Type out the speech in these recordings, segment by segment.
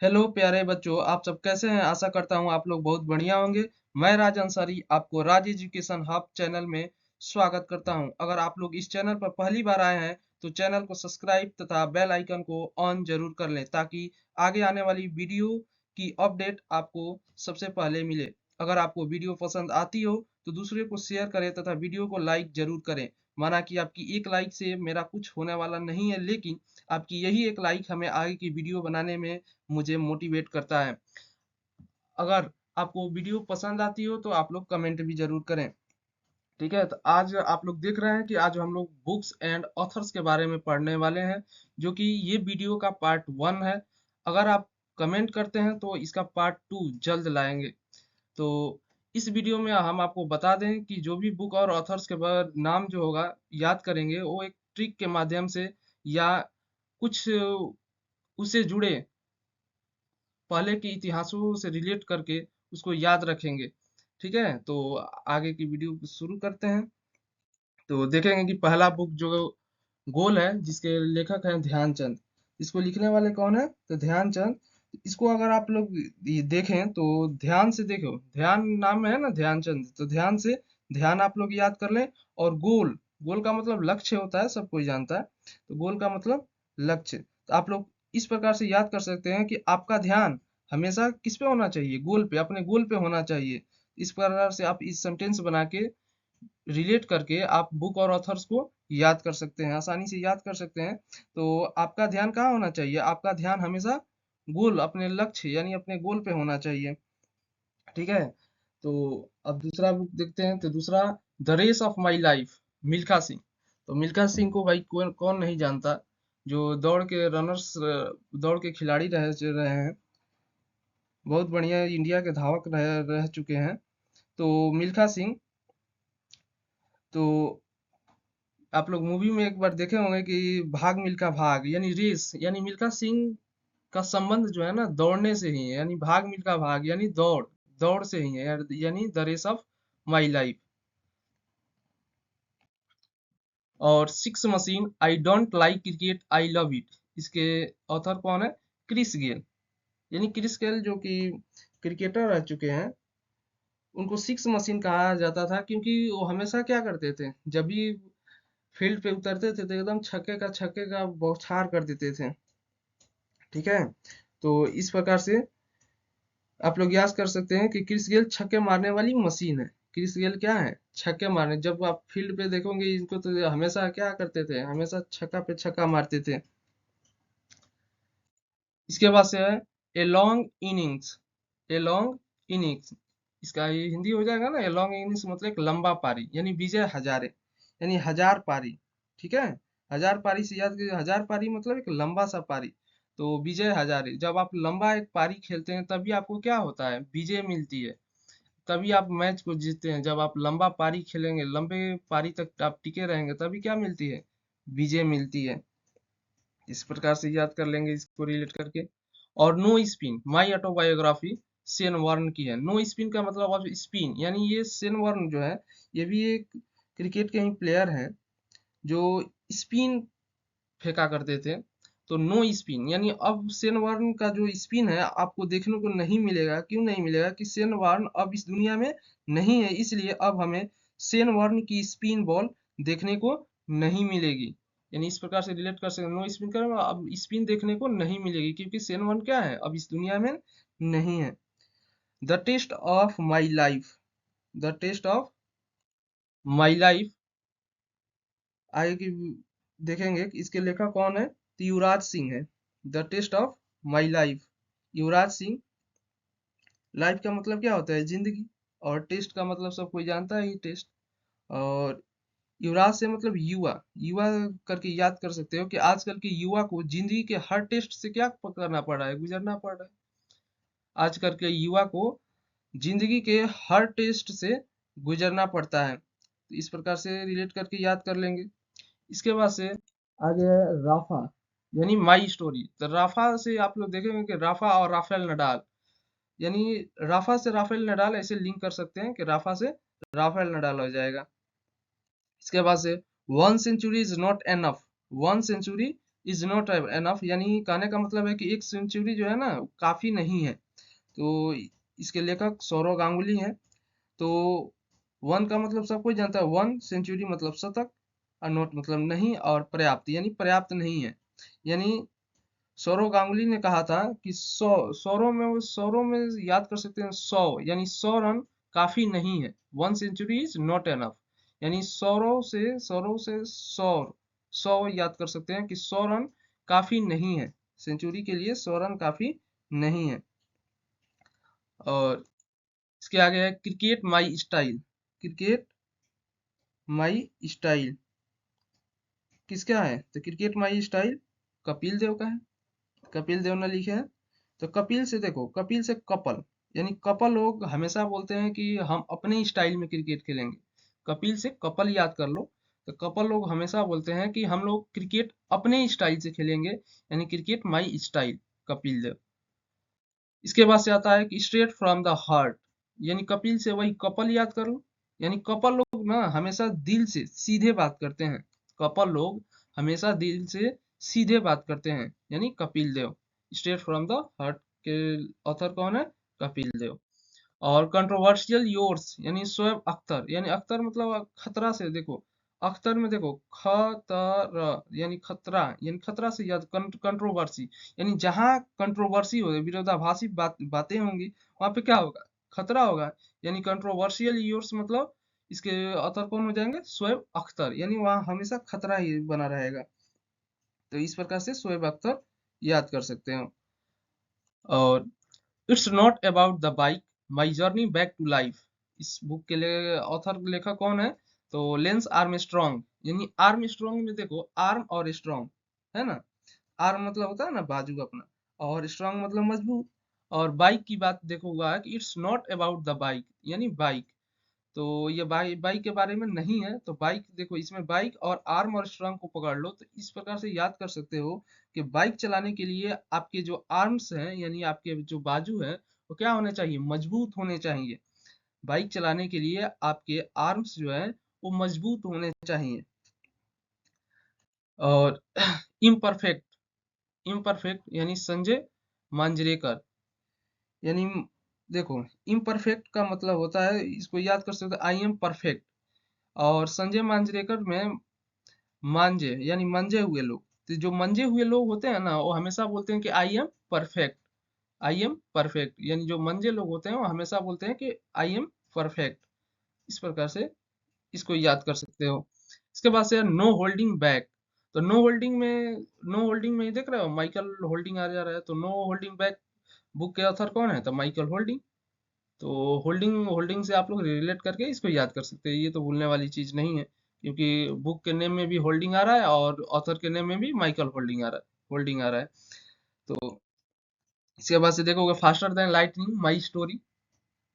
Hello प्यारे बच्चों, आप सब कैसे हैं? आशा करता हूँ आप लोग बहुत बढ़िया होंगे। मैं राज अंसारी आपको राज एजुकेशन हब चैनल में स्वागत करता हूँ। अगर आप लोग इस चैनल पर पहली बार आए हैं तो चैनल को सब्सक्राइब तथा बेल आइकन को ऑन जरूर कर लें ताकि आगे आने वाली वीडियो की अपडेट आपको सबसे पहले मिले। अगर आपको वीडियो पसंद आती हो तो दूसरे को शेयर करें तथा वीडियो को लाइक जरूर करें। माना कि आपकी एक लाइक से मेरा कुछ होने वाला नहीं है, लेकिन आपकी यही एक लाइक हमें आगे की वीडियो बनाने में मुझे मोटिवेट करता है। अगर आपको वीडियो पसंद आती हो तो आप लोग कमेंट भी जरूर करें। ठीक है, तो आज आप लोग देख रहे हैं कि आज हम लोग बुक्स एंड ऑथर्स के बारे में पढ़ने वाले हैं, जो कि ये वीडियो का पार्ट 1 है। अगर आप कमेंट करते हैं तो इसका पार्ट 2 जल्द लाएंगे। तो इस वीडियो में हम आपको बता दें कि जो भी बुक और ऑथर्स के बाद नाम जो होगा याद करेंगे वो एक ट्रिक के माध्यम से या कुछ उससे जुड़े पहले के इतिहासों से रिलेट करके उसको याद रखेंगे। ठीक है, तो आगे की वीडियो शुरू करते हैं। तो देखेंगे कि पहला बुक जो गोल है, जिसके लेखक हैं ध्यानचंद। इसको लिखने वाले कौन है? तो ध्यानचंद। इसको अगर आप लोग ये देखें तो ध्यान से देखो, ध्यान नाम में है ना ध्यानचंद, तो ध्यान से ध्यान आप लोग याद कर लें। और गोल, गोल का मतलब लक्ष्य होता है, सब कोई जानता है। तो गोल का मतलब लक्ष्य। तो आप लोग इस प्रकार से याद कर सकते हैं कि आपका ध्यान हमेशा किस पे होना चाहिए? गोल पे, अपने गोल पे होना चाहिए। इस प्रकार से आप इस सेंटेंस बना के रिलेट करके आप बुक और ऑथर्स को याद कर सकते हैं, आसानी से याद कर सकते हैं। तो आपका ध्यान कहाँ होना चाहिए? आपका ध्यान हमेशा गोल, अपने लक्ष्य यानी अपने गोल पे होना चाहिए। ठीक है, तो अब दूसरा बुक देखते हैं। तो दूसरा the race of my life, Milkha Singh. तो मिल्खा सिंह को भाई कौन कौन नहीं जानता, जो दौड़ के रनर्स, दौड़ के खिलाड़ी रहे हैं। बहुत बढ़िया इंडिया के धावक रह चुके हैं। तो मिल्खा सिंह, तो आप लोग मूवी में एक बार देखे होंगे कि भाग मिल्खा भाग यानी रेस, यानी मिल्खा सिंह का संबंध जो है ना दौड़ने से ही है। यानी भाग मिल्खा भाग यानी दौड़, दौड़ से ही है यानी the race of my life. और six machine, I don't like cricket I love it. इसके ऑथर कौन है? Chris Gayle. यानी क्रिस गेल जो कि क्रिकेटर रह चुके हैं, उनको सिक्स मशीन कहा जाता था क्योंकि वो हमेशा क्या करते थे, जब भी फील्ड पे उतरते थे तो एकदम छक्के का बौछार कर देते थे। ठीक है, तो इस प्रकार से आप लोग याद कर सकते हैं कि क्रिस गेल छक्के मारने वाली मशीन है। क्रिस गेल क्या है? छक्के मारने। जब आप फील्ड पे देखोगे इनको तो हमेशा क्या करते थे, हमेशा छक्का पे छक्का मारते थे। इसके बाद से है a long innings. A long innings, इसका ये हिंदी हो जाएगा ना, ए लॉन्ग इनिंग्स मतलब एक लंबा पारी, यानी विजय हजारे, यानी हजार पारी। ठीक है, हजार पारी से याद कीजिए, हजार पारी मतलब एक लंबा सा पारी। तो विजय हजारे, जब आप लंबा एक पारी खेलते हैं तभी आपको क्या होता है? विजय मिलती है। तभी आप मैच को जीतते हैं। जब आप लंबा पारी खेलेंगे, लंबे पारी तक आप टिके रहेंगे, तभी क्या मिलती है? विजय मिलती है। इस प्रकार से याद कर लेंगे इसको रिलेट करके। और no spin, my autobiography Shane Warne की है। नो स्पिन का मतलब अब स्पिन, यानी ये सेन वार्न जो है ये भी एक क्रिकेट के ही प्लेयर हैं जो स्पिन फेंका करते थे। तो नो स्पिन यानी अब सेन वार्न का जो स्पिन है आपको देखने को नहीं मिलेगा। क्यों नहीं मिलेगा? कि सेन वार्न अब इस दुनिया में नहीं है, इसलिए अब हमें सेन वार्न की स्पिन बॉल देखने को नहीं मिलेगी। यानी इस प्रकार से रिलेट कर सकते, नो स्पिन कर अब स्पिन देखने को नहीं मिलेगी क्योंकि सेन वार्न क्या है? अब इस दुनिया में नहीं है। The test of my life, the test of my life आगे की देखेंगे कि इसके लेखक कौन है? तो युवराज सिंह है। The test of my life, Yuvraj Singh. Life का मतलब क्या होता है? जिंदगी। और टेस्ट का मतलब सब कोई जानता है, ये टेस्ट। और युवराज से मतलब युवा, युवा करके याद कर सकते हो कि आजकल के युवा को जिंदगी के हर टेस्ट से क्या करना पड़ रहा है? गुजरना पड़ रहा है। आजकल के युवा को जिंदगी के हर टेस्ट से गुजरना पड़ता है। तो इस प्रकार से रिलेट करके याद कर लेंगे। इसके बाद से आगे है राफा, यानी माई स्टोरी। तो राफा से आप लोग देखेंगे कि राफा और राफेल नडाल, यानी राफा से राफेल नडाल ऐसे लिंक कर सकते हैं कि राफा से राफेल नडाल हो जाएगा। इसके बाद से one century is not enough, one century is not enough, यानी कहने का मतलब है कि एक सेंचुरी जो है ना काफी नहीं है। तो इसके लेखक सौरव गांगुली हैं। तो वन का मतलब सब कोई जानता है, वन सेंचुरी मतलब शतक, और नॉट मतलब नहीं, और पर्याप्त यानी पर्याप्त नहीं है। यानी सौरव गांगुली ने कहा था कि सौरों में याद कर सकते हैं 100, यानी 100 रन काफी नहीं है। One century is not enough, यानी सौरों से 100 याद कर सकते हैं कि 100 रन काफी नहीं है। सेंचुरी के लिए 100 रन काफी नहीं है। और इसके आगे है cricket my style. Cricket my style किसका है? तो cricket my style Kapil Dev का है। कपिल देव ने लिखे हैं। तो कपिल से देखो, कपिल से कपल, यानी कपल लोग हमेशा बोलते हैं कि हम अपने स्टाइल में क्रिकेट खेलेंगे। कपिल से कपल याद कर लो। तो कपल लोग हमेशा बोलते हैं कि हम लोग क्रिकेट अपने स्टाइल से खेलेंगे, यानी cricket my style, Kapil Dev. इसके बाद से आता है कि स्ट्रेट फ्रॉम द हार्ट, यानी कपिल से वही कपल याद कर लो। यानी कपल लोग ना हमेशा दिल से सीधे बात करते हैं। कपल लोग हमेशा दिल से सीधे बात करते हैं, यानी Kapil Dev. Straight from the heart के ऑथर कौन है? कपिल देव। और कंट्रोवर्शियल योर्स, यानी शोएब अख्तर, यानी अख्तर मतलब खतरा से, देखो अख्तर में देखो खतरा, यानी खतरा, यानी खतरा से याद, कंट्रोवर्सी, यानी जहां कंट्रोवर्सी हो, विरोधाभासी बातें होंगी, वहां पे क्या होगा? खतरा होगा। यानी कंट्रोवर्शियल योर्स मतलब इसके ऑथर कौन हो जाएंगे? शोएब अख्तर, यानी वहां हमेशा खतरा ही बना रहेगा। तो इस प्रकार से शोएब अख्तर याद कर सकते हो। और it's not about the bike, my journey back to life. इस बुक के लिए ऑथर लेखक कौन है? तो लेंस आर्मस्ट्रॉन्ग, यानी आर्मस्ट्रॉन्ग में देखो आर्म और स्ट्रॉन्ग है ना। आर्म मतलब होता है ना बाजू अपना, और स्ट्रॉन्ग मतलब मजबूत। और बाइक की बात देखो हुआ है कि it's not about the bike, यानी बाइक। तो ये बाइक बाइक के बारे में नहीं है। तो बाइक देखो, इसमें बाइक और आर्म और स्ट्रॉन्ग को पकड़ लो, तो इस प्रकार से याद कर सकते हो कि बाइक चलाने के लिए आपके जो आर्म्स हैं, यानी आपके जो बाजू है, वो क्या होने चाहिए? मजबूत होने चाहिए। बाइक चलाने के लिए आपके आर्म्स जो है वो मजबूत होने चाहिए। और इम्परफेक्ट, इम्परफेक्ट यानी संजय मांजरेकर, यानी देखो इम्परफेक्ट का मतलब होता है, इसको याद कर सकते हो, आई एम परफेक्ट। और संजय मांजरेकर में मांझे, यानी मंजे हुए लोग। तो जो मंजे हुए लोग होते हैं ना, वो हमेशा बोलते हैं कि I am perfect, I am perfect. यानी जो मंजे लोग होते हैं वो हमेशा बोलते हैं कि आई एम परफेक्ट। इस प्रकार से इसको याद कर सकते हो। इसके बाद से नो होल्डिंग बैक। तो नो होल्डिंग में देख रहे हो माइकल होल्डिंग आ जा रहा है। तो नो होल्डिंग बैक बुक के ऑथर कौन है? तो माइकल होल्डिंग। तो होल्डिंग होल्डिंग से आप लोग रिलेट करके इसको याद कर सकते हैं। ये तो भूलने वाली चीज नहीं है, क्योंकि बुक के नेम में भी होल्डिंग आ रहा है और ऑथर के नेम में भी माइकल होल्डिंग आ रहा है। तो इसके बाद से देखोगे faster than lightning my story,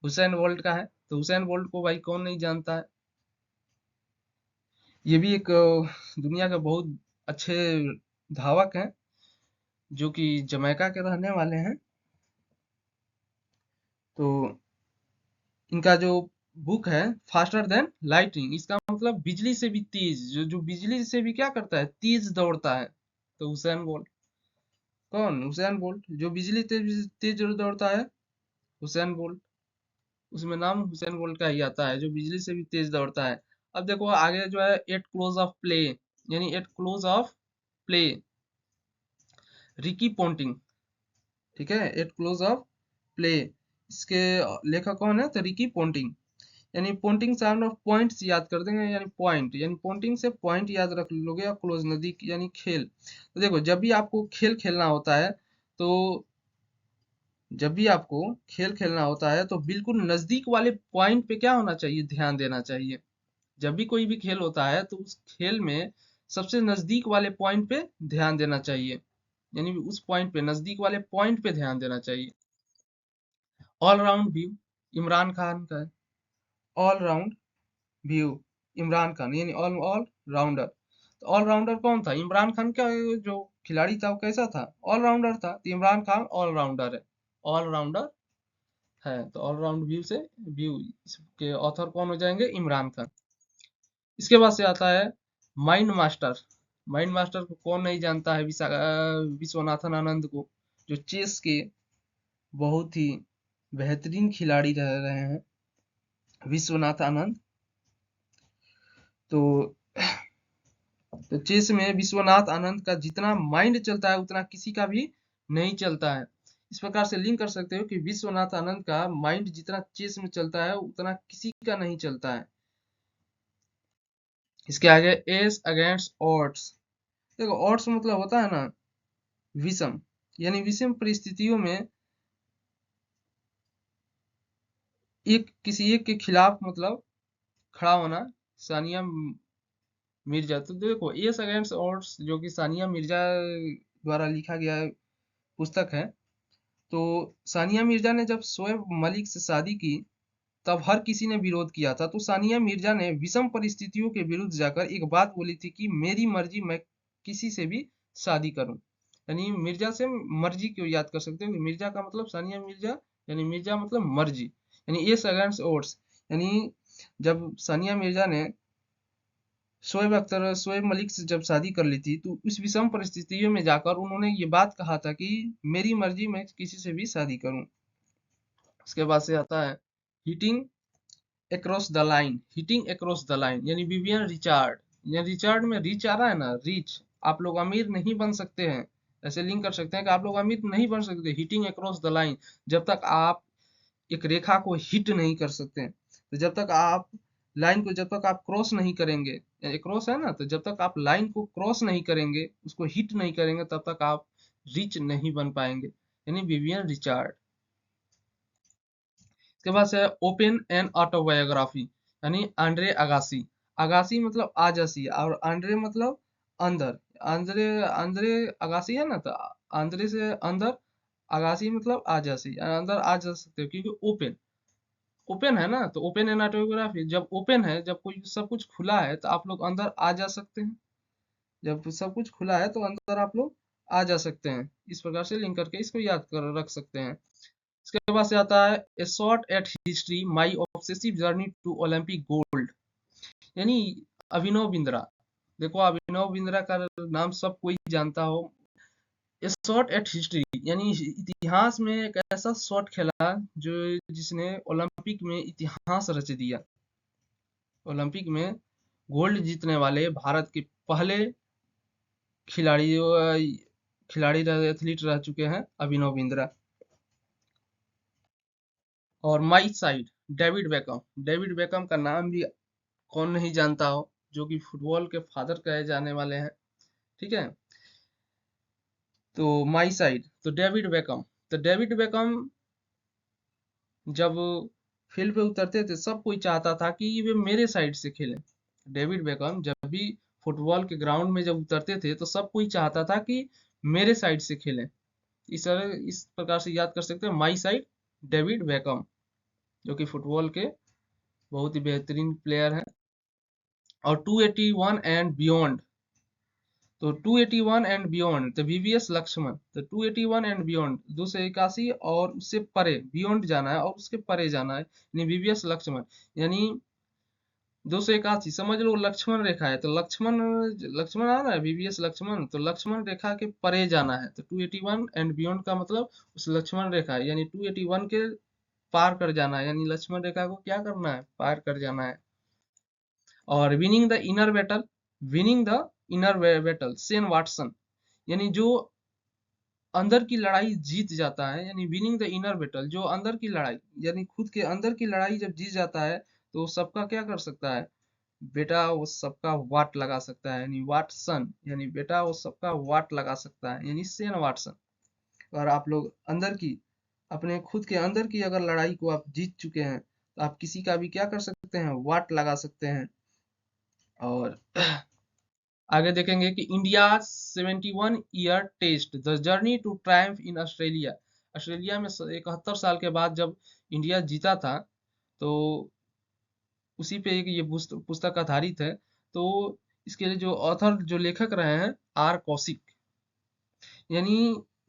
Usain Bolt का है। तो हुसैन बोल्ट को भाई कौन नहीं जानता है। ये भी एक दुनिया के बहुत अच्छे धावक हैं, जो कि जमैका के रहने वाले हैं। तो इनका जो बुक है फास्टर देन लाइटनिंग, इसका मतलब बिजली से भी तेज, जो जो बिजली से भी क्या करता है? तेज दौड़ता है। तो हुसैन बोल्ट, कौन? हुसैन बोल्ट, जो बिजली तेज तेज दौड़ता है, हुसैन बोल्ट। उसमें नाम हुसैन बोल्ट का ही आता है, जो बिजली से भी तेज दौड़ता है। अब देखो आगे जो है एट क्लोज ऑफ प्ले, यानी at close of play, Ricky Ponting. ठीक है, एट क्लोज ऑफ प्ले, इसके लेखक कौन है? तो रिकी पोंटिंग। यानी पोंटिंग साउंड ऑफ पॉइंट्स याद कर देंगे, यानी पॉइंट, यानी पोंटिंग से पॉइंट याद रख लोगे, या क्लोज नदी यानी खेल। तो देखो जब भी आपको खेल खेलना होता है, तो जब भी आपको खेल खेलना होता है तो बिल्कुल नजदीक वाले पॉइंट पे क्या होना चाहिए? ध्यान देना चाहिए। जब भी कोई भी खेल होता है तो उस खेल में सबसे नजदीक वाले पॉइंट पे ध्यान देना चाहिए, यानी उस पॉइंट पे, नजदीक वाले पॉइंट पे ध्यान देना चाहिए। All round view Imran Khan का है। All round view Imran Khan, यानी ऑल ऑल राउंडर। तो ऑल राउंडर कौन था? इमरान खान का जो खिलाड़ी था वो कैसा था? ऑल राउंडर था। तो इमरान खान ऑल राउंडर है, ऑल राउंडर है। तो ऑल राउंड व्यू से व्यू के ऑथर कौन हो जाएंगे? इमरान खान। इसके बाद से आता है माइंड मास्टर। माइंड मास्टर को कौन नहीं जानता है, विश्वनाथन आनंद को, जो चेस के बहुत ही बेहतरीन खिलाड़ी रह रहे हैं, विश्वनाथ आनंद। तो चेस में विश्वनाथ आनंद का जितना माइंड चलता है उतना किसी का भी नहीं चलता है। इस प्रकार से लिंक कर सकते हो कि विश्वनाथ आनंद का माइंड जितना चेस में चलता है उतना किसी का नहीं चलता है। इसके आगे एस अगेंस्ट ऑड्स। देखो ऑड्स मतलब होता है ना विषम, यानी विषम परिस्थितियों में एक किसी एक के खिलाफ मतलब खड़ा होना। सानिया मिर्जा, तो देखो एस अगेंस्ट ऑड्स जो कि सानिया मिर्जा द्वारा लिखा गया पुस्तक है। तो सानिया मिर्जा ने जब शोएब मलिक से शादी की तब हर किसी ने विरोध किया था। तो सानिया मिर्जा ने विषम परिस्थितियों के विरुद्ध जाकर एक बात बोली थी कि मेरी मर्जी, मैं किसी से भी शादी करूं। यानी मिर्जा से मर्जी क्यों याद कर सकते हो कि मिर्जा का मतलब सानिया मिर्जा, यानी मिर्जा मतलब मर्जी, यानी एस अगेंस्ट ओड्स। यानी जब सानिया मिर्जा ने शोएब मलिक से जब शादी कर ली थी तो उस विषम परिस्थितियों में जाकर उन्होंने ये बात कहा था कि मेरी मर्जी, मैं किसी से भी शादी करूं। उसके बाद से आता है hitting across the line. Hitting across the line यानी विवियन रिचार्ड। ये रिचार्ड में रिच आ रहा है ना, रिच। आप लोग अमीर नहीं बन सकते हैं, ऐसे लिंक कर सकते हैं कि आप लोग अमीर नहीं बन सकते। हिटिंग अक्रॉस द लाइन, जब तक आप एक रेखा को हिट नहीं कर सकते, तो जब तक आप लाइन को जब तक आप क्रॉस नहीं करेंगे, क्रॉस है ना, तो जब तक आप लाइन को क्रॉस नहीं करेंगे, उसको हिट नहीं करेंगे, तब तक आप रिच नहीं बन पाएंगे। यानी विवियन रिचार्ड। इसके बाद से ओपन एंड ऑटोबायोग्राफी, यानी आंद्रे अगासी। अगासी मतलब आजासी और आंद्रे मतलब अंदर। आंद्रे आंद्रे अगासी है ना, तो आंद्रे से अंदर, अगासी मतलब आजासी, अंदर आ जा सकते हो क्योंकि ओपन ओपन है ना। तो ओपन एंड ऑटोबायोग्राफी, जब ओपन है, जब कोई सब कुछ खुला है तो आप लोग अंदर आ जा सकते हैं। जब सब कुछ खुला है तो अंदर आप लोग आ जा सकते हैं। इस प्रकार से लिंक करके इसको याद कर रख सकते हैं। इसके बाद से आता है a shot at history, my obsessive journey to Olympic gold. यानी अभिनव बिंद्रा। देखो अभिनव बिंद्रा का नाम सब कोई जानता हो। ए शॉट एट हिस्ट्री यानी इतिहास में एक ऐसा शॉट खेला जो जिसने ओलंपिक में इतिहास रच दिया। ओलंपिक में गोल्ड जीतने वाले भारत के पहले खिलाड़ी खिलाड़ी एथलीट रह चुके हैं अभिनव बिंद्रा। और my side David become. David become का नाम भी कौन नहीं जानता हो, जो कि फुटबॉल के फादर कहे जाने वाले हैं। ठीक है। तो माई साइड तो डेविड बेकम। तो डेविड बेकम जब फील्ड पे उतरते थे सब कोई चाहता था कि वे मेरे साइड से खेलें। डेविड बेकम जब भी फुटबॉल के ग्राउंड में जब उतरते थे तो सब कोई चाहता था कि मेरे साइड से खेलें। इस प्रकार से याद कर सकते हैं माई साइड डेविड बेकम, जो कि फुटबॉल के बहुत ही बेहतरीन प्लेयर हैं। और 281 एंड बियॉन्ड, तो 281 एंड बियॉन्ड तो वीवीएस लक्ष्मण। तो 281 एंड बियॉन्ड 281 और उससे परे, बियॉन्ड जाना है और उसके परे जाना है, यानी वीवीएस लक्ष्मण। यानी 281 समझ लो लक्ष्मण रेखा है, तो लक्ष्मण लक्ष्मण आ रहा है वीवीएस लक्ष्मण, तो लक्ष्मण रेखा के परे जाना है। तो 281 एंड बियॉन्ड का मतलब उस लक्ष्मण रेखा है, यानी 281 के पार कर जाना है, यानी लक्ष्मण रेखा को क्या करना है, पार कर जाना है। और winning the inner battle, winning the inner battle Shane Watson, यानी जो अंदर की लड़ाई जीत जाता है, यानी विनिंग द इनर बैटल, जो अंदर की लड़ाई यानी खुद के अंदर की लड़ाई जब जीत जाता है तो सबका क्या कर सकता है बेटा, वो सबका वाट लगा सकता है, यानी वाटसन, यानी बेटा वो सबका वाट लगा सकता है, यानी शेन वाटसन। और आप लोग अंदर की, अपने खुद के अंदर की अगर लड़ाई को आप जीत चुके हैं तो आप किसी का भी क्या कर सकते हैं, वाट लगा सकते हैं। और आगे देखेंगे कि India 71 year test the journey to triumph in Australia. Australia में 71 साल के बाद जब इंडिया जीता था, तो उसी पे एक ये पुस्तक आधारित है। तो इसके लिए जो ऑथर, जो लेखक रहे हैं, आर कौशिक। यानी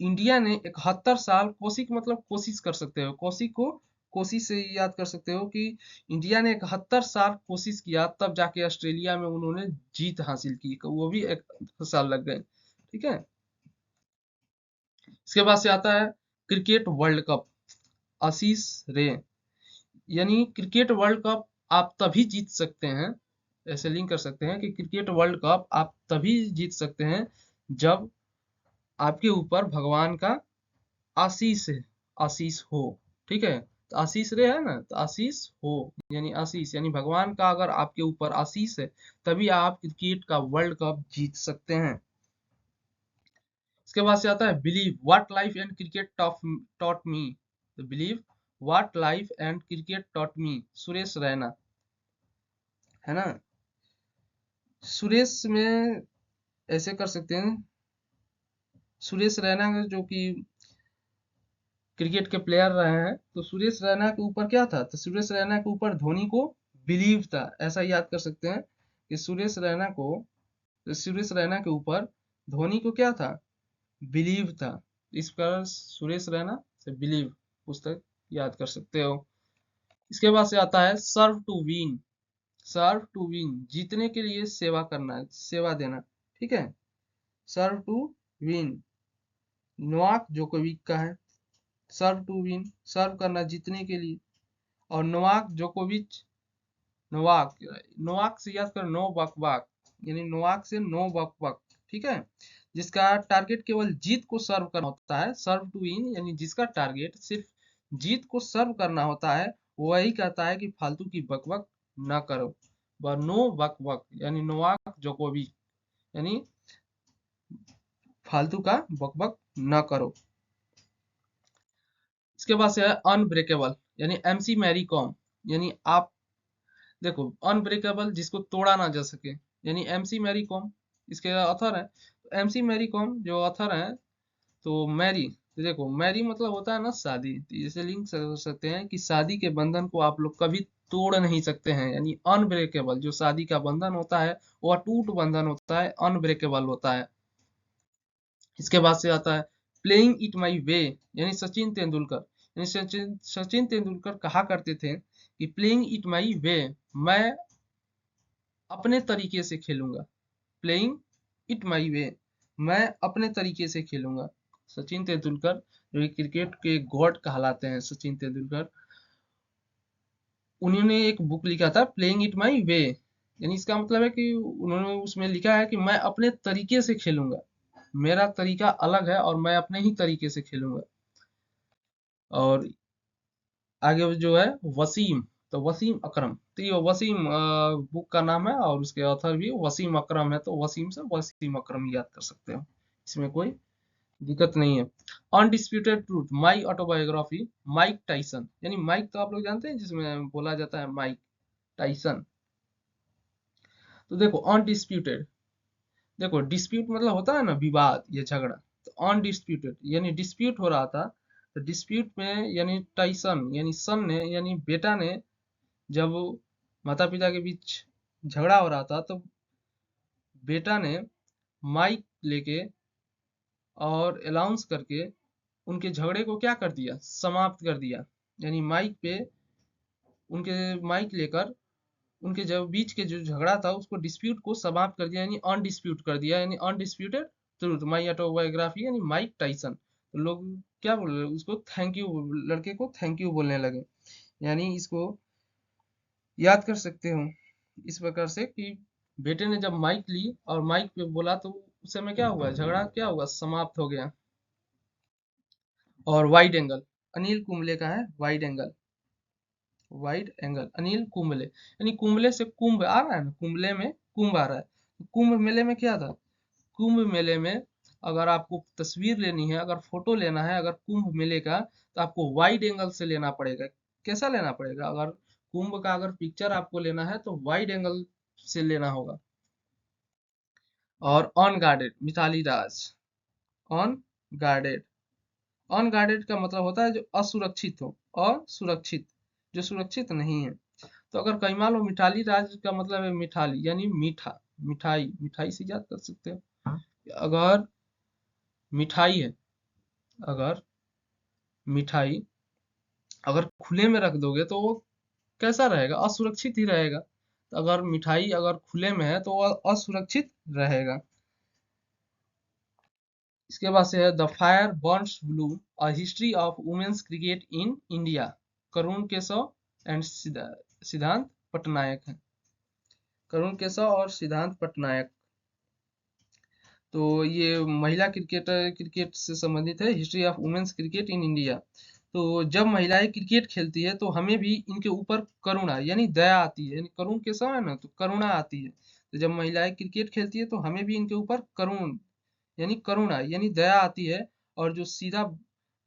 इंडिया ने 71 साल, कौशिक मतलब कोशिश कर सकते हो, कौशिक को कोशिश से याद कर सकते हो कि इंडिया ने 71 साल कोशिश किया, तब जाके ऑस्ट्रेलिया में उन्होंने जीत हासिल की, वो भी 71 साल लग गए। ठीक है। इसके बाद से आता है क्रिकेट वर्ल्ड कप, आशीष रे। यानी क्रिकेट वर्ल्ड कप आप तभी जीत सकते हैं, ऐसे लिंक कर सकते हैं कि क्रिकेट वर्ल्ड कप आप तभी जीत सकते हैं जब आपके ऊपर भगवान का आशीष है, आशीष हो। ठीक है। तो आशीष रे है ना, तो आशीष हो, यानी आशीष यानी भगवान का अगर आपके ऊपर आशीष है, तभी आप क्रिकेट का वर्ल्ड कप जीत सकते हैं। इसके बाद से आता है believe what life and cricket taught me. तो believe what life and cricket taught me, Suresh Raina, है ना। सुरेश में ऐसे कर सकते हैं, सुरेश रैना जो कि क्रिकेट के प्लेयर रहे हैं, तो सुरेश रैना के ऊपर क्या था, तो सुरेश रैना के ऊपर धोनी को बिलीव था, ऐसा याद कर सकते हैं कि सुरेश रैना के ऊपर धोनी को क्या था, बिलीव था। इस प्रकार सुरेश रैना से बिलीव पुस्तक याद कर सकते हो। इसके बाद से आता है serve to win, serve to win जीतने के लिए सेवा करना है, सेवा देना। ठीक है। Serve to win Novak Djokovic का है, सर्व टू विन सर्व करना जीतने के लिए। और नोवाक जोकोविच, नोवाक, नोवाक से याद कर नो बक बक, यानी नोवाक से नो बक बक। ठीक है। जिसका टारगेट केवल जीत को सर्व करना होता है, सर्व टू विन यानी जिसका टारगेट सिर्फ जीत को सर्व करना होता है, वही कहता है कि फालतू की बकबक न करो। नो बक बक यानी नोवाक जोकोविच यानी फालतू का बकबक न करो। इसके बाद से है अनब्रेकेबल, यानी एमसी मैरी कॉम, यानी आप देखो अनब्रेकेबल जिसको तोड़ा ना जा सके, यानी एमसी मैरी कॉम इसके ऑथर है। तो एमसी मैरी कॉम जो ऑथर है, तो मैरी, तो देखो मैरी मतलब होता है ना शादी, तो इसे लिंक कर सकते हैं कि शादी के बंधन को आप लोग कभी तोड़ नहीं सकते हैं, यानी अनब्रेकेबल जो शादी का बंधन होता है वो अटूट बंधन होता है, अनब्रेकेबल होता है। इसके बाद से आता है प्लेइंग इट माई वे, यानी सचिन तेंदुलकर, यानी सचिन तेंदुलकर कहा करते थे कि प्लेइंग इट माई वे, मैं अपने तरीके से खेलूंगा, प्लेइंग इट माई वे, मैं अपने तरीके से खेलूंगा। सचिन तेंदुलकर जो क्रिकेट के गॉड कहलाते हैं, सचिन तेंदुलकर, उन्होंने एक बुक लिखा था प्लेइंग इट माई वे, यानी इसका मतलब है कि उन्होंने उसमें लिखा है कि मैं अपने तरीके से खेलूंगा, मेरा तरीका अलग है और मैं अपने ही तरीके से खेलूंगा। और आगे जो है वसीम, तो वसीम अकरम, तो ये वसीम बुक का नाम है और उसके ऑथर भी वसीम अकरम है, तो वसीम से वसीम अकरम याद कर सकते हो, इसमें कोई दिक्कत नहीं है। Undisputed truth my autobiography, Mike Tyson, यानी माइक तो आप लोग जानते हैं जिसमें बोला जाता है माइक टाइसन। तो देखो अनडिस्प्यूटेड, देखो डिस्प्यूट मतलब होता है ना विवाद या झगड़ा, तो अनडिस्प्यूटेड यानी डिस्प्यूट हो रहा था, तो डिस्प्यूट में यानी टाइसन यानी सन ने यानी बेटा ने, जब माता पिता के बीच झगड़ा हो रहा था, तो बेटा ने माइक लेके और अनाउंस करके उनके झगड़े को क्या कर दिया, समाप्त कर दिया। यानी माइक पे उनके माइक लेकर उनके जब बीच के जो झगड़ा था उसको डिस्प्यूट को समाप्त कर दिया, यानी अनडिस्प्यूट कर दिया, यानी अनडिस्प्यूटेड ट्रूथ माई ऑटोबायोग्राफी, यानी माइक टाइसन। तो लोग क्या बोल रहे उसको थैंक यू, लड़के को थैंक यू बोलने लगे। यानी इसको याद कर सकते हो इस प्रकार से कि बेटे ने जब माइक ली और माइक पे बोला, तो उस समय क्या हुआ, झगड़ा क्या हुआ, समाप्त हो गया। और वाइड एंगल अनिल कुंबले का है, wide angle, wide angle Anil Kumble, यानी कुंबले से कुंभ आ रहा है ना, कुंबले में कुंभ आ रहा है, तो कुंभ मेले में क्या था, कुंभ मेले में अगर आपको तस्वीर लेनी है, अगर फोटो लेना है अगर कुंभ मेले का, तो आपको वाइड एंगल से लेना पड़ेगा। कैसा लेना पड़ेगा, अगर कुंभ का अगर पिक्चर आपको लेना है तो वाइड एंगल से लेना होगा। और unguarded Mithali Raj, unguarded, unguarded का मतलब होता है जो असुरक्षित हो, असुरक्षित जो सुरक्षित नहीं है। तो अगर कहीं मान लो मिठाली राज का मतलब है मिठाली यानी मीठा, मिठाई, मिठाई से याद कर सकते हो। अगर मिठाई है, अगर मिठाई अगर खुले में रख दोगे तो वो कैसा रहेगा? असुरक्षित ही रहेगा। तो अगर मिठाई अगर खुले में है तो वो असुरक्षित रहेगा। इसके बाद से है the fire burns blue, a history of women's cricket in India, Karun Keshav and Siddhanth Patnaik है। करुण केशव और सिद्धांत पटनायक। तो ये महिला क्रिकेट से संबंधित है, history of women's cricket in India. तो जब महिलाएं क्रिकेट खेलती है तो हमें भी इनके ऊपर करुणा यानी दया आती है, यानी करुण के समय ना तो करुणा आती है। तो जब महिलाएं क्रिकेट खेलती है तो हमें भी इनके ऊपर यानी करुणा यानी दया आती है। और जो सीधा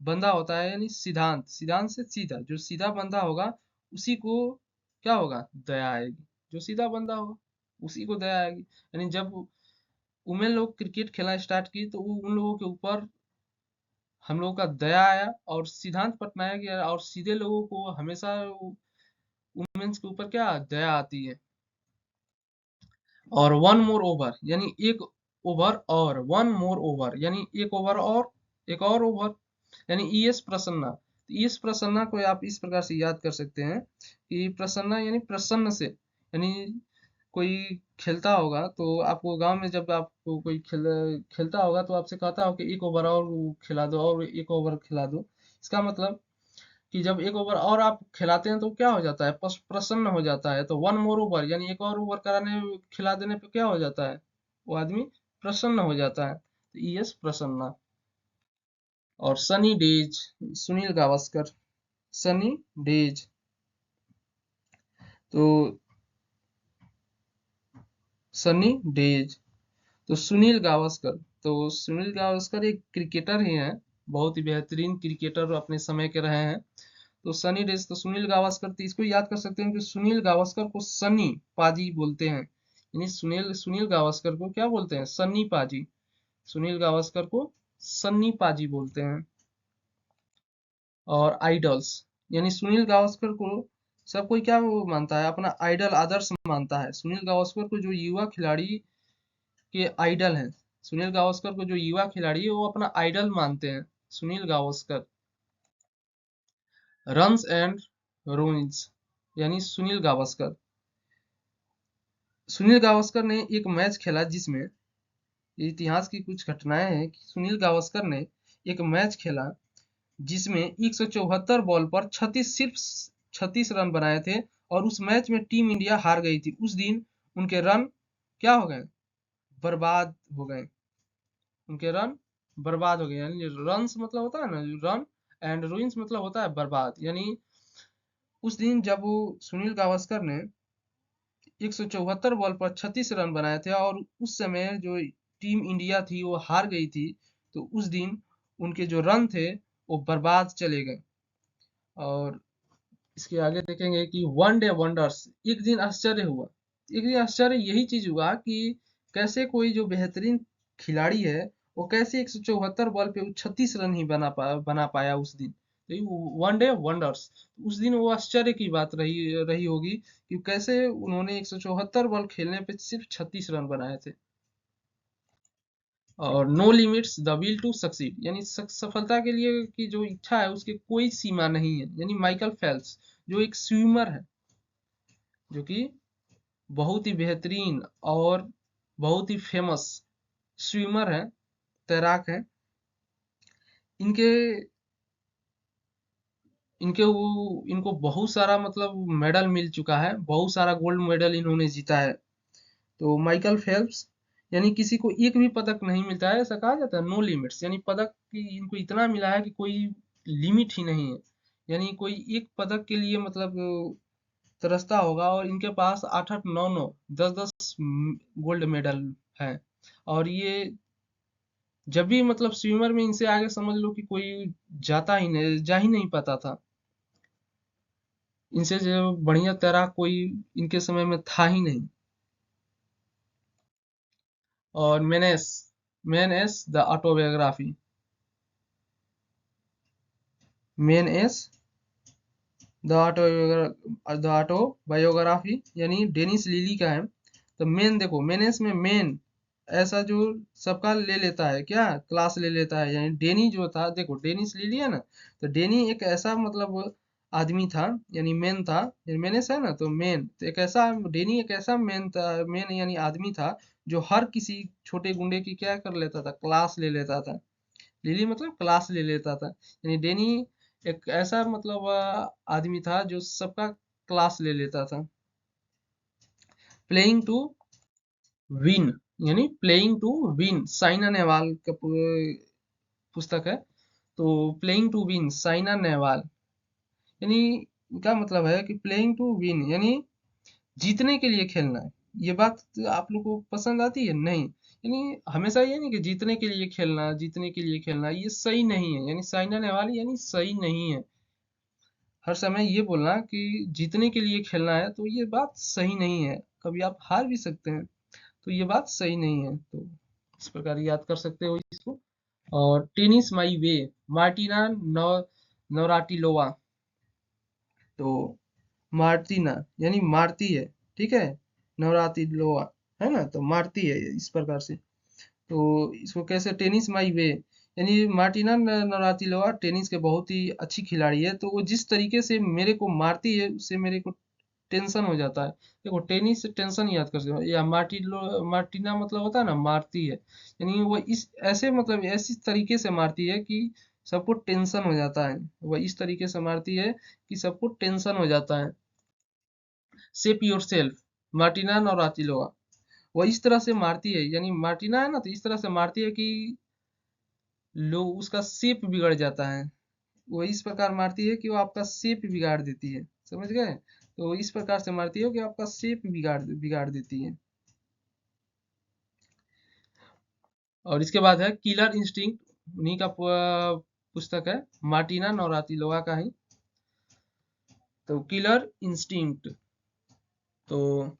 बंदा होता है यानी सिद्धांत, सिद्धांत से सीधा, जो सीधा बंदा होगा उसी को क्या होगा? दया आएगी। जो सीधा बंदा होगा उसी को दया आएगी। यानी जब वुमेन लोग क्रिकेट खेलना स्टार्ट की तो उन लोगों के ऊपर हम लोगों का दया आया, और सिद्धांत पटनायक और सीधे लोगों को हमेशा वुमेन्स के ऊपर क्या दया आती है। और वन मोर ओवर यानी एक ओवर, और वन मोर ओवर यानी एक ओवर और एक और ओवर, यानी ईएस प्रसन्ना। तो ईएस प्रसन्ना को आप इस प्रकार से याद कर सकते हैं कि प्रसन्ना यानी प्रसन्न से, यानी कोई खेलता होगा तो आपको गांव में जब आपको कोई खेलता होगा तो आपसे कहता हो कि एक ओवर और खिला दो और एक ओवर खिला दो। इसका मतलब कि जब एक ओवर और आप खिलाते हैं तो क्या हो जाता है? प्रसन्न हो जाता है। तो वन मोर ओवर यानी एक और ओवर कराने खिला देने पे क्या हो जाता है? वो आदमी प्रसन्न हो जाता है। तो ईएस प्रसन्ना। और सनी डेज, सुनील गावस्कर। सनी डेज। तो सनी डेज। तो सुनील गावस्कर, तो सुनील गावस्कर एक क्रिकेटर ही हैं, बहुत ही बेहतरीन क्रिकेटर अपने समय के रहे हैं। तो सनी डेज, तो सुनील गावस्कर, तो इसको याद कर सकते हैं कि सुनील गावस्कर को सनी पाजी बोलते हैं। यानी सुनील सुनील गावस्कर को क्या बोलते हैं? सन्नी पाजी। सुनील गावस्कर को सन्नी पाजी बोलते हैं। और आइडल्स, यानी सुनील गावस्कर को सब कोई क्या वो मानता है? अपना आइडल, आदर्श मानता है। सुनील गावस्कर को जो युवा खिलाड़ी के आइडल हैं, सुनील गावस्कर को जो युवा खिलाड़ी है वो अपना आइडल मानते हैं, सुनील गावस्कर। रन्स एंड रोइंस यानी सुनील गावस्कर। सुनील गावस्कर ने एक मैच खेला जिसमें, ये इतिहास की कुछ घटनाएं हैं कि सुनील गावस्कर ने एक मैच खेला जिसमें 174 बॉल पर 36, सिर्फ 36 रन बनाए थे, और उस मैच में टीम इंडिया हार गई थी। उस दिन उनके रन क्या हो गए? बर्बाद हो गए। उनके रन बर्बाद हो गए। यानी रन्स मतलब होता है ना रन, एंड रूइंस मतलब होता है बर्बाद। यानी उस दिन जब वो सुनील गावस्कर ने 174 बॉल पर 36 रन बनाए थे और उस समय जो टीम इंडिया थी वो हार गई थी, तो उस दिन उनके जो रन थे वो बर्बाद चले गए। और इसके आगे देखेंगे कि वन डे वंडर्स, एक दिन आश्चर्य हुआ। एक दिन आश्चर्य यही चीज हुआ कि कैसे कोई जो बेहतरीन खिलाड़ी है वो कैसे 174 बॉल पे 36 रन ही बना पाया उस दिन। तो वन डे वंडर्स, उस दिन वो आश्चर्य की बात रही रही होगी कि कैसे उन्होंने 174 बॉल खेलने पे सिर्फ 36 रन बनाए थे। और no limits the will to succeed, यानी सफलता के लिए की जो इच्छा है उसकी कोई सीमा नहीं है। यानी माइकल फेल्प्स जो एक स्विमर है, जो कि बहुत ही बेहतरीन और बहुत ही फेमस स्विमर है, तैराक है। इनके इनको बहुत सारा मतलब मेडल मिल चुका है, बहुत सारा गोल्ड मेडल इन्होंने जीता है। तो माइकल फेल्प्स, यानी किसी को एक भी पदक नहीं मिलता है, ऐसा कहा जाता है नो लिमिट्स, यानी पदक की इनको इतना मिला है कि कोई लिमिट ही नहीं है। यानी कोई एक पदक के लिए मतलब तरसता होगा, और इनके पास 8-8, 9-9, 10-10 गोल्ड मेडल है। और ये जब भी मतलब स्विमर में इनसे आगे समझ लो कि कोई जाता ही नहीं, जा ही नहीं पाता था। इनसे जो बढ़िया तैराक कोई इनके समय में था ही नहीं। और main S the autobiography, main S the autobiography यानी डेनिस लिली का है। तो मेन देखो, मेनेस में मेन ऐसा जो सबका ले लेता है, क्या क्लास ले लेता है। यानी डेनी जो था, देखो डेनिस लिली है ना, तो डेनी एक ऐसा मतलब आदमी था, यानी मेन था, मेनेस है ना, तो मेन, तो एक ऐसा डेनी एक ऐसा मेन था, मेन यानी आदमी था, जो हर किसी छोटे गुंडे की क्या कर लेता था, क्लास ले लेता था। लिली मतलब क्लास ले लेता था, यानी डेनी एक ऐसा मतलब आदमी था जो सबका क्लास ले लेता था। प्लेइंग टू विन, यानी playing to win, Saina Nehwal का पुस्तक है। तो playing to win, Saina Nehwal, यानी क्या मतलब है कि प्लेइंग टू विन यानी जीतने के लिए खेलना है। ये बात आप लोग को पसंद आती है? नहीं, यानी हमेशा ये नहीं कि जीतने के लिए खेलना, जीतने के लिए खेलना, ये सही नहीं है, यानी साइना नेहवाल यानी सही नहीं है। हर समय ये बोलना कि जीतने के लिए खेलना है, तो ये बात सही नहीं है, कभी आप हार भी सकते हैं, तो ये बात सही नहीं है। तो इस प्रकार याद कर सकते हो इसको। और टेनिस माई वे, मार्टिना नवराटिलोवा, तो मार्टिना यानी मारती है, ठीक है, नवरातिलोवा है ना, तो मारती है इस प्रकार से। तो इसको कैसे, टेनिस माई वे, यानी मार्टिना नवरातिलोवा टेनिस के बहुत ही अच्छी खिलाड़ी है, तो वो जिस तरीके से मेरे को मारती है उससे मेरे को टेंशन हो जाता है। देखो टेनिस से टेंशन याद कर सकते हो, या मार्टिना मतलब होता है ना मारती है, यानी वो इस ऐसे मतलब ऐसी तरीके से मारती है कि सबको टेंशन हो जाता है। वह इस तरीके से मारती है कि सबको टेंशन हो जाता है। सेप योर सेल्फ, मार्टिना नवरातिलोवा, वो इस तरह से मारती है, यानी मार्टिना है ना, तो इस तरह से मारती है कि लोग उसका शेप बिगड़ जाता है। वो इस प्रकार मारती है कि वो आपका शेप बिगाड़ देती है, समझ गए? तो इस प्रकार से मारती है कि आपका शेप बिगाड़ बिगाड़ देती है। और इसके बाद है किलर इंस्टिंक्ट, उन्हीं का पुस्तक है, मार्टिना नवरातिलोवा का ही। तो किलर इंस्टिंक्ट, तो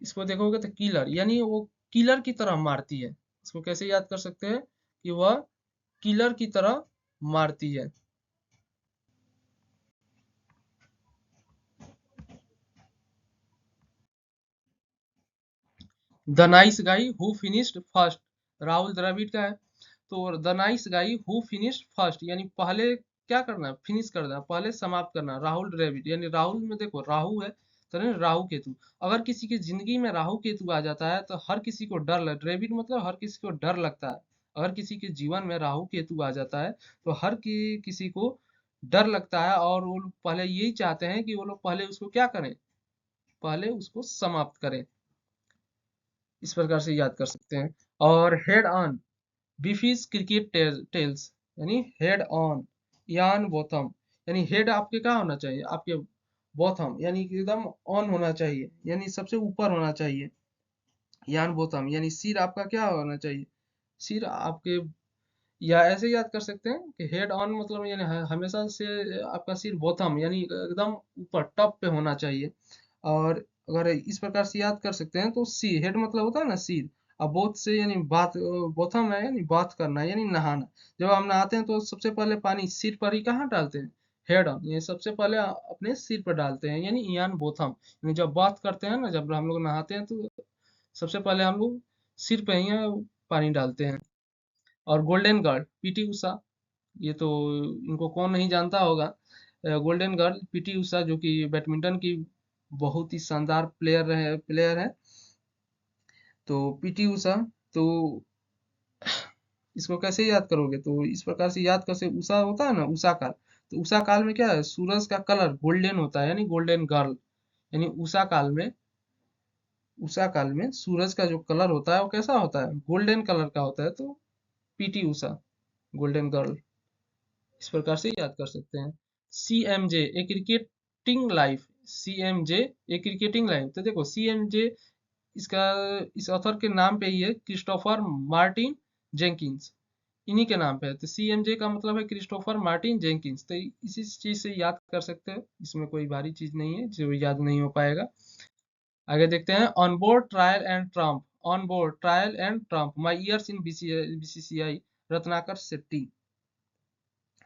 इसको देखोगे तो किलर यानी वो किलर की तरह मारती है। इसको कैसे याद कर सकते हैं कि वह किलर की तरह मारती है। The nice guy who finished first, Rahul Dravid का है। तो the nice guy who finished first, यानी पहले क्या करना है, फिनिश करना है, पहले समाप्त करना है, राहुल द्रविड़, यानी राहुल में देखो राहु है, तो नहीं राहु केतु, अगर किसी की जिंदगी में राहु केतु आ जाता है तो हर किसी को डर लग, द्रविड़ मतलब हर किसी को डर लगता है। अगर किसी के जीवन में राहु केतु आ जाता है तो हर किसी को डर लगता है, और वो लोग पहले यही चाहते हैं कि वो लोग पहले उसको क्या करें, पहले उसको समाप्त करें। इस प्रकार से याद कर सकते हैं। और हेड ऑन, बीफीज क्रिकेट टेल्स, यानी हेड ऑन, यान बोथम, यानी हेड आपके क्या होना चाहिए, आपके बोथम यानी कि एकदम ऑन होना चाहिए, यानी सबसे ऊपर होना चाहिए। यान बोथम यानी सिर आपका क्या होना चाहिए, सिर आपके, या ऐसे याद कर सकते हैं कि हेड ऑन मतलब यानी हमेशा से आपका सिर बोथम यानी एकदम ऊपर टॉप पे होना चाहिए। और अगर इस प्रकार से याद कर सकते हैं तो सी, हेड मतलब होता है ना सिर, और बोथ से यानी बात, बोथम है यानी बात करना यानी नहाना। जब हम नहाते हैं तो सबसे पहले पानी सिर पर ही कहाँ डालते हैं, हेड ऑन, ये सबसे पहले अपने सिर पर डालते हैं, यानी ईयान बोथम, यानी जब बात करते हैं ना, जब हम लोग नहाते हैं तो सबसे पहले हम लोग सिर पे ही पानी डालते हैं। और गोल्डन गर्ल पीटी उषा, ये तो इनको कौन नहीं जानता होगा। गोल्डन गर्ल पीटी उषा जो कि बैडमिंटन की बहुत ही शानदार प्लेयर है। तो पीटी उषा, तो इसको कैसे याद करोगे, तो इस प्रकार से याद कर सकते, उषा होता है ना उषा काल, तो उषा काल में क्या है, सूरज का कलर गोल्डन होता है, यानी गोल्डन गर्ल, यानी उषा काल में सूरज का जो कलर होता है वो कैसा होता है, गोल्डन कलर का होता है। तो पीटी उषा, गोल्डन गर्ल, इस प्रकार से याद कर सकते हैं। C M J A cricketing life, C M J A cricketing life, तो देखो सी एम जे, इसका इस ऑथर के नाम पे ही है, क्रिस्टोफर मार्टिन जेंकिंस, इन्हीं के नाम पे है। तो सी एम जे का मतलब है क्रिस्टोफर मार्टिन जेंकिंस, तो इसी चीज से याद कर सकते हैं, इसमें कोई भारी चीज नहीं है जो याद नहीं हो पाएगा। आगे देखते हैं, on board trial and Trump, on board trial and Trump, my years in BCCI, Ratnakar Shetty.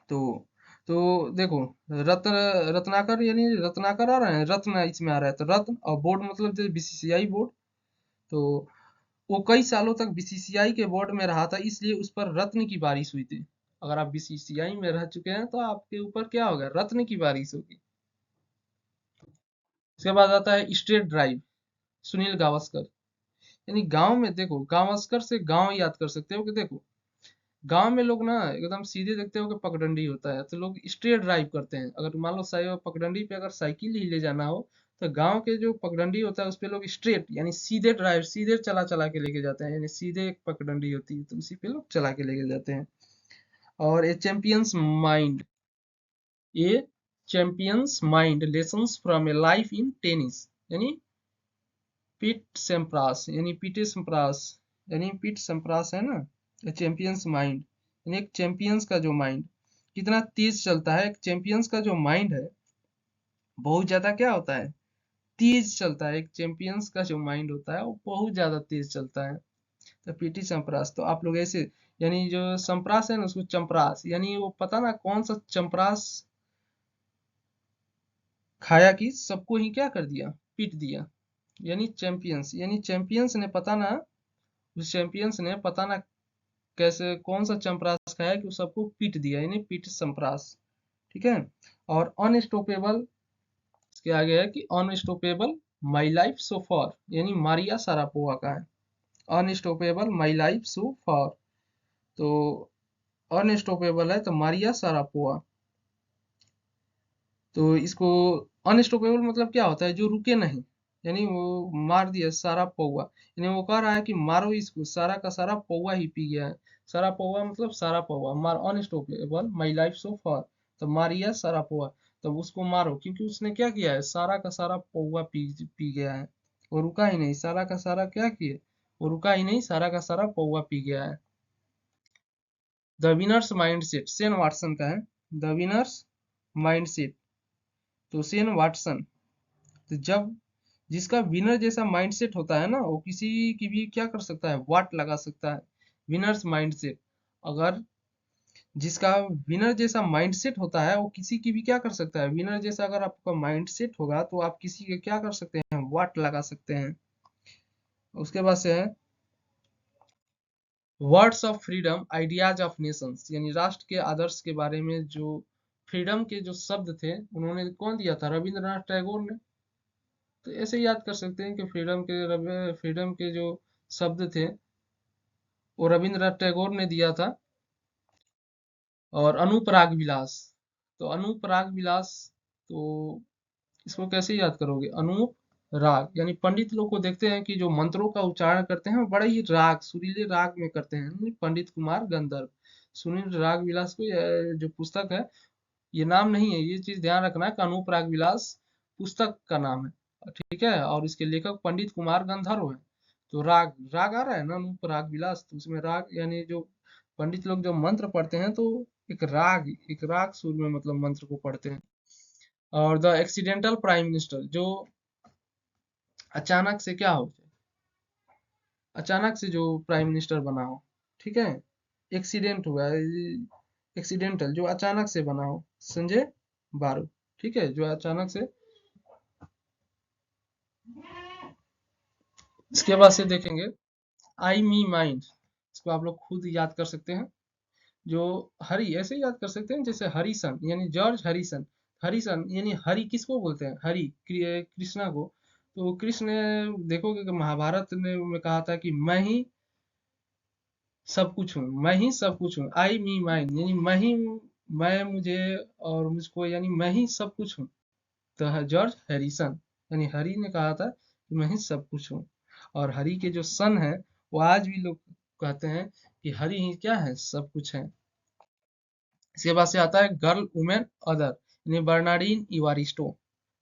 तो तो देखो, रत्न, रत्नाकर यानी रत्नाकर आ रहा है, रत्न इसमें आ रहा है, तो रत्न और बोर्ड मतलब जैसे बीसीसीआई बोर्ड। तो वो कई सालों तक बीसीसीआई के बोर्ड में रहा था, इसलिए उस पर रत्न की बारिश हुई थी। अगर आप बीसीसीआई में रह चुके हैं तो आपके ऊपर क्या होगा, रत्न की बारिश होगी। इसके बाद आता है स्ट्रेट ड्राइव, सुनील गावस्कर। यानी गांव में देखो, गावस्कर से गांव याद कर सकते हो कि देखो गांव में लोग ना एकदम सीधे देखते हो कि पगडंडी होता है तो लोग स्ट्रेट ड्राइव करते हैं। अगर मान लो पगडंडी पे अगर साइकिल ही ले जाना हो तो गांव के जो पगडंडी होता है उस पे लोग स्ट्रेट यानी सीधे ड्राइव, सीधे चला चला के लेके जाते हैं। यानी सीधे एक पगडंडी होती है तो उसी पे लोग चला के लेके जाते हैं। और a champion's mind, a champion's mind lessons from a life in tennis. यानी पीट सेम्प्रास, यानी पीटे सेम्प्रास, यानी पीट सेम्प्रास है ना। चैंपियंस माइंड यानी एक चैंपियंस का जो माइंड कितना तेज चलता है। एक चैंपियंस का जो माइंड है बहुत ज्यादा क्या होता है, तेज चलता है। एक चैंपियंस का जो माइंड होता है वो बहुत ज्यादा तेज चलता है। तो पीटी चंपरास, तो आप लोग ऐसे यानी जो संप्रास है ना उसको चंपरास, यानी वो पता ना कौन सा चंपरास खाया कि सबको ही क्या कर दिया, पीट दिया। यानी चैंपियंस, यानी चैंपियंस ने पता ना, उस चैंपियंस ने पता ना कैसे कौन सा चंपरास खाया कि वो सबको पीट दिया, यानी पीट संप्रास। ठीक है। और अनस्टॉपेबल, इसके आगे है कि अनस्टॉपेबल माई लाइफ सो फार, यानी मारिया सारापोवा का है। अनस्टॉपेबल माई लाइफ सो फार, तो अनस्टॉपेबल है तो मारिया सारापोवा। तो इसको अनस्टॉपेबल मतलब क्या होता है, जो रुके नहीं। यानी वो मार दिया सारा पौवा, यानी वो कह रहा है कि मारो इसको, सारा का सारा पौवा ही पी गया है। सारा पौवा मतलब सारा पौवा, मार अनस्टॉपेबल माई लाइफ सो फार, तो मारिया सारा पौवा, तब उसको मारो क्योंकि उसने क्या किया है, सारा का सारा पौवा पी गया है। वो रुका ही नहीं, सारा का सारा क्या किए, वो रुका ही नहीं, सारा का सारा पौवा पी गया है। The winners mindset, Sen Watson का है। द विनर्स माइंडसेट, तो सेन वाटसन, तो जब जिसका विनर जैसा माइंडसेट होता है ना वो किसी की भी क्या कर सकता है, वाट लगा सकता है। विनर्स माइंडसेट, अगर जिसका विनर जैसा माइंडसेट होता है वो किसी की भी क्या कर सकता है, विनर जैसा अगर आपका माइंडसेट होगा तो आप किसी के क्या कर सकते हैं, वाट लगा सकते हैं। उसके बाद से है words of freedom ideas of Nations, यानी राष्ट्र के आदर्श के बारे में जो फ्रीडम के जो शब्द थे उन्होंने कौन दिया था, रविंद्रनाथ टैगोर ने। तो ऐसे याद कर सकते हैं कि फ्रीडम के जो शब्द थे वो रविंद्रनाथ टैगोर ने दिया था। और अनुपराग विलास, तो अनुपराग विलास, तो इसको कैसे याद करोगे, अनूप राग, यानी पंडित लोग को देखते हैं कि जो मंत्रों का उच्चारण करते हैं वो बड़े ही राग, सुरीले राग में करते हैं। पंडित कुमार गंधर्व, सुनील राग विलास को जो पुस्तक है, ये नाम नहीं है, ये चीज ध्यान रखना है कि अनुपराग विलास पुस्तक का नाम है। ठीक है। और इसके लेखक पंडित कुमार गंधर्व है। तो राग राग आ रहा है ना अनुपराग विलास, तो उसमें राग यानी जो पंडित लोग जो मंत्र पढ़ते हैं तो एक राग सुर में मतलब मंत्र को पढ़ते हैं। और द एक्सीडेंटल प्राइम मिनिस्टर, जो अचानक से क्या हो जाए, अचानक से जो प्राइम मिनिस्टर बना हो। ठीक है। एक्सीडेंट हुआ है, एक्सीडेंटल जो अचानक से बना हो, संजय बारू। ठीक है, जो अचानक से। इसके बाद से देखेंगे आई मी माइंड, इसको आप लोग खुद याद कर सकते हैं। जो हरि ऐसे याद कर सकते हैं जैसे हरिसन, यानी जॉर्ज हरिसन। हरिसन यानी हरि किसको बोलते हैं, हरि कृष्णा को। तो कृष्ण ने देखोगे कि महाभारत ने में कहा था कि मैं ही सब कुछ हूँ, मैं ही सब कुछ हूँ। आई मी माइन यानी मैं ही, मैं मुझे और मुझको, यानी मैं ही सब कुछ हूँ। तो जॉर्ज हैरिसन, यानी हरि ने कहा था कि मैं ही सब कुछ हूँ। और हरि के जो सन है वो आज भी लोग कहते हैं कि हरि ही क्या है, सब कुछ है। इसके बाद से आता है गर्ल वुमेन अदर, यानी बर्नाडीन इवारिस्टो।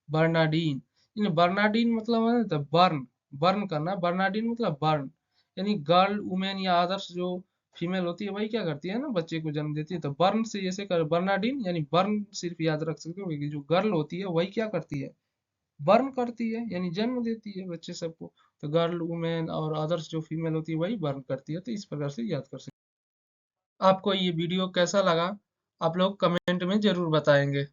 बर्नाडीन यानी बर्नाडीन मतलब है तो बर्न, बर्न करना। बर्नाडीन मतलब बर्न, यानी गर्ल वुमेन या अदर्स जो फीमेल होती है वही क्या करती है ना, बच्चे को जन्म देती है। तो बर्न से जैसे कर बर्नाडीन, यानी बर्न सिर्फ याद रख सकते हो कि जो गर्ल होती है वही क्या करती है, बर्न करती है, यानी जन्म देती है बच्चे सबको। तो गर्ल वुमेन और अदर्स जो फीमेल होती है वही बर्न करती है। तो इस प्रकार से याद कर सकते हैं। आपको ये वीडियो कैसा लगा आप लोग कमेंट में जरूर बताएंगे।